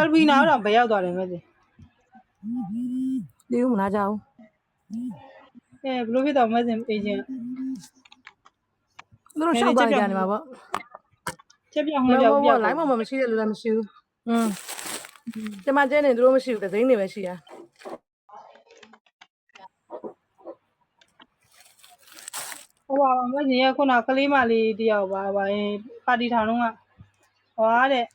တပီနာတော့ဘယ်ရောက်သွားတယ်မသိ ဒီဦးမလားကြောက် ဘယ်လိုဖြစ်တော့မသိအေဂျင့် သူတို့ရှောက်သွားကြနေမှာပေါ့ ချက်ပြောင်း မ ဟောပြော ဟုတ် ပြော ဘူးလိုင်းပေါ်မှာမရှိတဲ့လူလည်းမရှိဘူးကျမကျင်းနေသူတို့မရှိဘူးသတင်းတွေပဲရှိတာ ဟိုပါမသိရခုနကလေးမလေးတယောက်ပါပါတီထောင်တော့ကဟွာတဲ့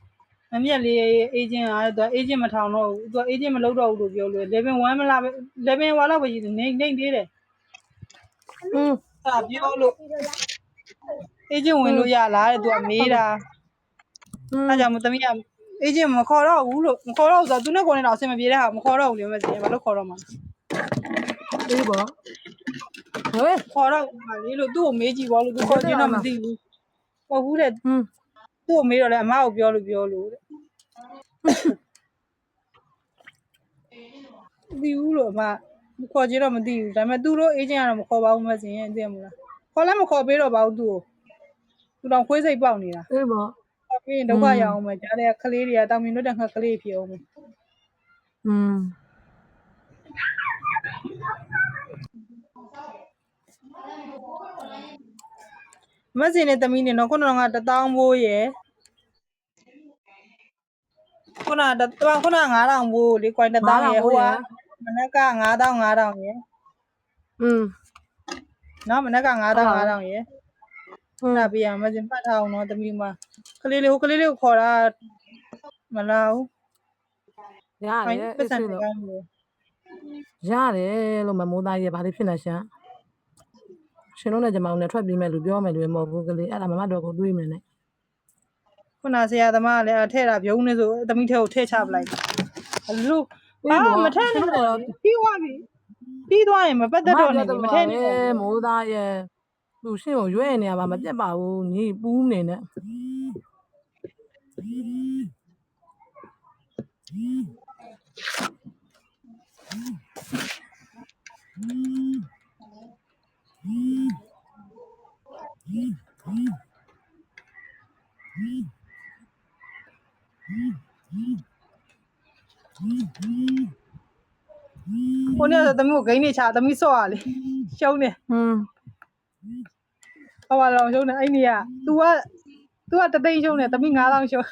မမြက်လေးအေဂျင့်အားသူအေဂျင့်မထောင်တော့ဘူးသူအေဂျင့်မလုပ်တော့ဘူးလို့ပြောလို့level 1မလားlevel 1လောက်ပဲရှိတယ်နေသေးတယ်ပြောလို့အေဂျင့်ဝင်လို့ရလားတဲ့သူကမေးတာအဲကြောင့်သမီးကအေဂျင့်မခေါ်တော့ဘူးလို့မခေါ်တော့ဘူးဆိုတော့သူနဲ့ကိုယ်နဲ့တော့အဆင်မပြေတဲ့ဟာမခေါ်တော့ဘူးလေမသိဘာလို့ခေါ်တော့မှာ ဒီပေါ့ဟဲ့ ခေါ်တော့ပါလေလို့သူ့ကိုမေးကြည့်ပါလို့သူခေါ်ချင်တော့မသိဘူးဟုတ်ဘူးတဲ့သူ့ကိုမေးတော့လေအမကိုပြောလို့တဲ့မသိဘူးလို့အမခေါ်ချင်တော့မသိဘူးဒါပေမဲ့သူတို့အေဂျင့်ကတော့မခေါ်ပါဘူးမသိရင်သိမလားခေါ်လည်းမခေါ်ပေးတော့ပါဘူးသူ့ကိုသူတော့ခွေးစိတ်ပေါက်နေတာ အေးပေါ့ ပြီးရင်ဒုက္ခရအောင်မယ်ကြားတဲ့ကလေးတွေကတောင်မြင်တို့တန်ခါကလေးဖြစ်အောင်မယ်မစင်နဲ့တမီးနဲ့တော့ခုနက1000ဘိုးရယ်ခုန9000ဘိုးလေကွိုင်း1000ရယ်ဟိုကမနက်က9000ရယ်နော်မနက်က9000ရယ်နာပြရမစင်ပတ်ထားအောင်နော်တမီးမကလေးလေးဟိုကလေးလေးကိုခေါ်တာမလားဘူး ရတယ်အဲ့ဆိုလို့ရတယ်လို့မမိုးသားကြီးဘာလို့ဖြစ်နေရှာရှင်တို့နဲ့ကျမတို့နဲ့ထွက်ပြီးမဲ့လူပြောမယ်လူမဟုတ်ဘူးကလေးအဲ့ဒါမမတော်ကိုတွေးမယ်နဲ့ ခုနဆရာသမားကလည်းထဲ့တာပြုံးနေဆိုသမီးထဲကိုထည့်ချပလိုက်လူမထဲ့နဲ့ပြီးသွားပြီပြီးသွားရင်မပတ်သက်တော့နေမထဲ့နဲ့ မိုးသားရဲ့လူရှင်ကိုရွဲ့နေရပါမပြတ်ပါဘူးညီပူးနေနဲ့ကိုနေတော့သမီးကိုဂိမ်းနေချသမီးစော့ရလေရှုံးနေဟောပါတော့ရှုံးနေအဲ့နေက तू ကတသိန်းရှုံးနေသမီး9000ရှုံး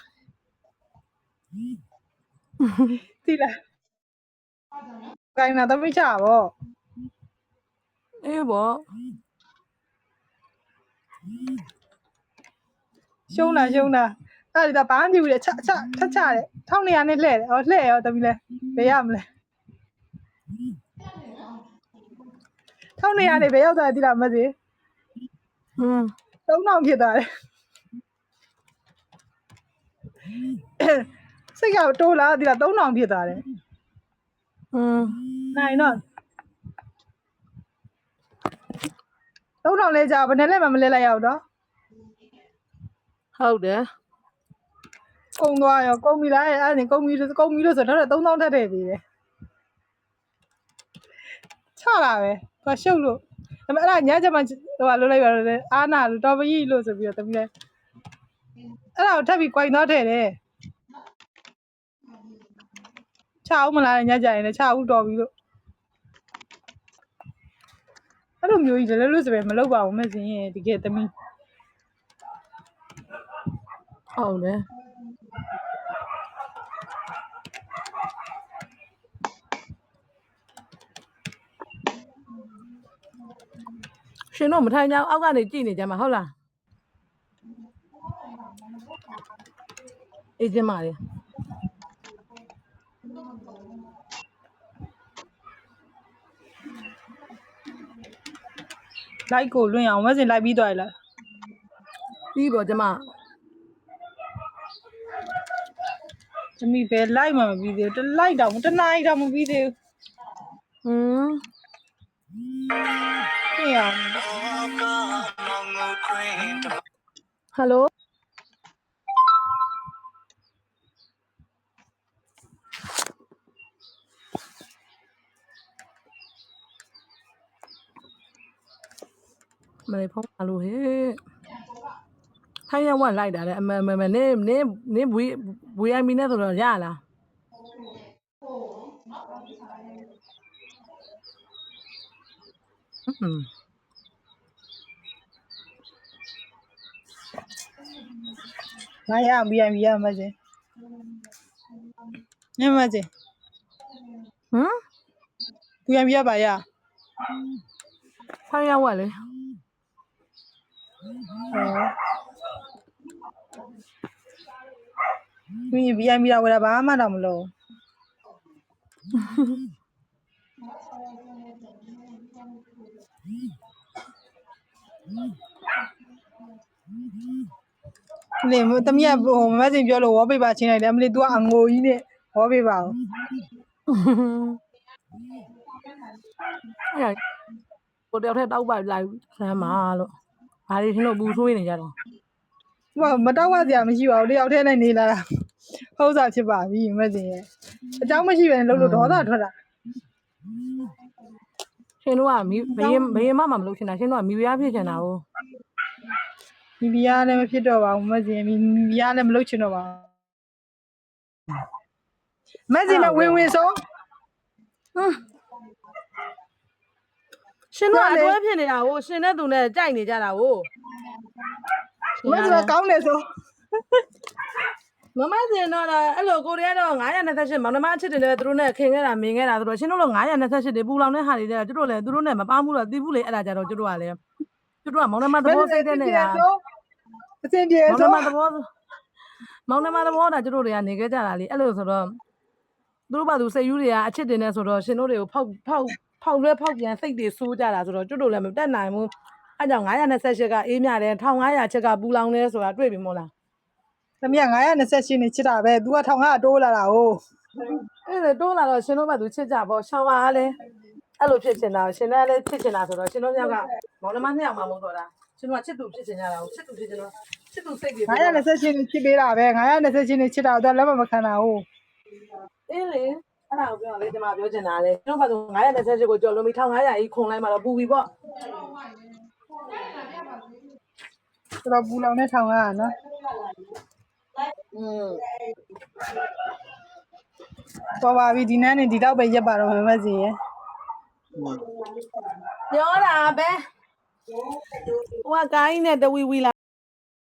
တိလားဂိမ်းနာသမီးချပါဗော အေးပေါ့ ရှုံးတာအဲ့ဒါဘာမှမဖြစ်ဘူးလေချတယ်1200နဲ့လှည့်တယ်ဟောလှည့်ရောသမီးလဲဘယ်ရမလဲ1200နဲ့ဘယ်ရောက်သွားတိလားမသိ3000ဖြစ်သွားတယ်စိတ်ကတိုးလာတိလား3000ဖြစ်သွားတယ်နိုင်တော့3000လဲကြာဘယ်နဲ့လဲမှမလဲလိုက်ရောက်တော့ ဟုတ်တယ် ကုံသွားရောကုံပြီလားအဲ့ဒါကုံပြီလို့ဆိုတော့3000ထပ်ထည့်ပေးတယ်ချလာပဲသူရှုပ်လို့ဒါပေမဲ့အဲ့ဒါညချက်မှဟိုကလုံးလိုက်ပါတော့လေအာနာလို့တော်ပကြီးလို့ဆိုပြီးတော့တမီးလဲအဲ့ဒါကိုထပ်ပြီးကွိုင်တော့ထည့်တယ်ချအောင်မလားညကြရင်လည်းချအောင်တော်ပြီလို့အဲ့လိုမျိုးကြီးလည်းလို့ဆိုပဲမလုပ်ပါဘူးမစင်ရဲ့တကယ်သမီးဟုတ်တယ်ရှင်တို့မထိုင်ကြအောင်အောက်ကနေကြည့်နေကြမှာဟုတ်လားအေးကျမလေးလိုက်ကိုလွင့်အောင်မစင်လိုက်ပြီးသွားရလားပြီးပေါ့ကျမသမီးပဲလိုက်မှမပြီးသေးဘူးတလိုက်တော့တနားရီတော့မပြီးသေးဘူးဟင်းရအောင်ဟယ်လို မလေးဖုန်းလာလို့ဟဲ့ထိုင်ရဝလိုက်တာလေအမနေဝေးအိုင်မီနဲ့ဆိုတော့ရလားငါရပြီးရပြီရမစင်ညမစင်ဘူးရပြီရပါရ ထိုင်ရဝလေပြီးရင် VIP တော့ဝယ်တာဘာမှတော့မလို့လေတမီးကဟိုမစင်ပြောလို့ဝေါ်ပေပါချင်းလိုက်တယ်အမလေး तू ကအငိုကြီးနဲ့ဝေါ်ပေပါကို အဲ့ကိုတယောက်ထက်တောက်ပါလိုက်ဆမ်းပါလို့ဘာတွေရှင်တို့ပူဆိုးနေကြတော့ သူကမတောက်ဝစရာမရှိပါဘူးတယောက်တည်းနဲ့နေလာတာဟုတ်စားဖြစ်ပါပြီမစင်ရဲ့အเจ้าမရှိပဲလှုပ်လို့ဒေါသထွက်တာ ရှင်တို့ကဘယင်မမလုပ်ချင်တာရှင်တို့ကမိဖုရားဖြစ်ချင်တာကို မိဖုရားလည်းမဖြစ်တော့ပါဘူးမစင်မိဖုရားလည်းမလုပ်ချင်တော့ပါဘူးမစင်မဝင်ဆုံး ရှင်တို့အတွဲဖြစ်နေတာကိုရှင်နဲ့သူနဲ့ကြိုက်နေကြတာကို မစင်ကောင်းတယ်ဆို မမစင်တော့အဲ့လိုကိုရီးယားတော့928မောင်နှမအချစ်တယ်လေသူတို့နဲ့ခင်ခဲ့တာမင်ခဲ့တာဆိုတော့ရှင်တို့လို928တွေပူလောင်တဲ့ဟာတွေတဲ့တို့လည်းသူတို့နဲ့မပမှုတော့သိဘူးလေအဲ့ဒါကြတော့တို့ကလည်းတို့ကမောင်နှမသဘောစိတ်တဲ့နေတာ အစင်ပြေ မောင်နှ ဆို မသဘောတာတို့တွေကနေခဲ့ကြတာလေအဲ့လိုဆိုတော့သူတို့ဘာသူစိတ်ယူတွေကအချစ်တင်နေဆိုတော့ရှင်တို့တွေကိုဖောက်ပြန်စိတ်တွေဆိုးကြတာဆိုတော့တို့လည်းမတက်နိုင်ဘူးအဲ့ကြောင့်928ကအေးမြတယ်1500ချက်ကပူလောင်နေဆိုတာတွေ့ပြီမို့လား သမီးက928နဲ့ချစ်တာပဲ तू က1500တိုးလာတာ哦 အဲ့ဒါတိုးလာတော့ရှင်တို့ဘာသူချစ်ကြပေါ့ရှောင်းပါလေအဲ့လိုဖြစ်ချင်တာရှင်လည်းချစ်ချင်တာဆိုတော့ရှင်တို့ကမောင်နှမနှစ်ယောက်မှမဟုတ်တော့တာရှင်တို့ကချစ်သူဖြစ်ချင်ကြတာကိုချစ်သူဖြစ်ချင်တော့ချစ်သူစိတ်တွေ928နဲ့ချစ်ပေးတာပဲ928နဲ့ချစ်တာတော့လက်မခံတာ哦 အေးလေအဲ့ဒါကိုပြောလေဒီမှာပြောချင်တာလေကျွန်တော်ဘာလို့928ကိုကြော်လုံးပြီး1500ကြီးခွန်လိုက်မှတော့ပူပြီပေါ့ တော်တော်ပူလောင်တဲ့1500နော်တော်ပါပြီဒီနန်းနေဒီတော့ပဲရက်ပါတော့မမစင်ရဲ့ ပြောတာပဲဟိုကကိုင်းနဲ့တဝီဝီလာ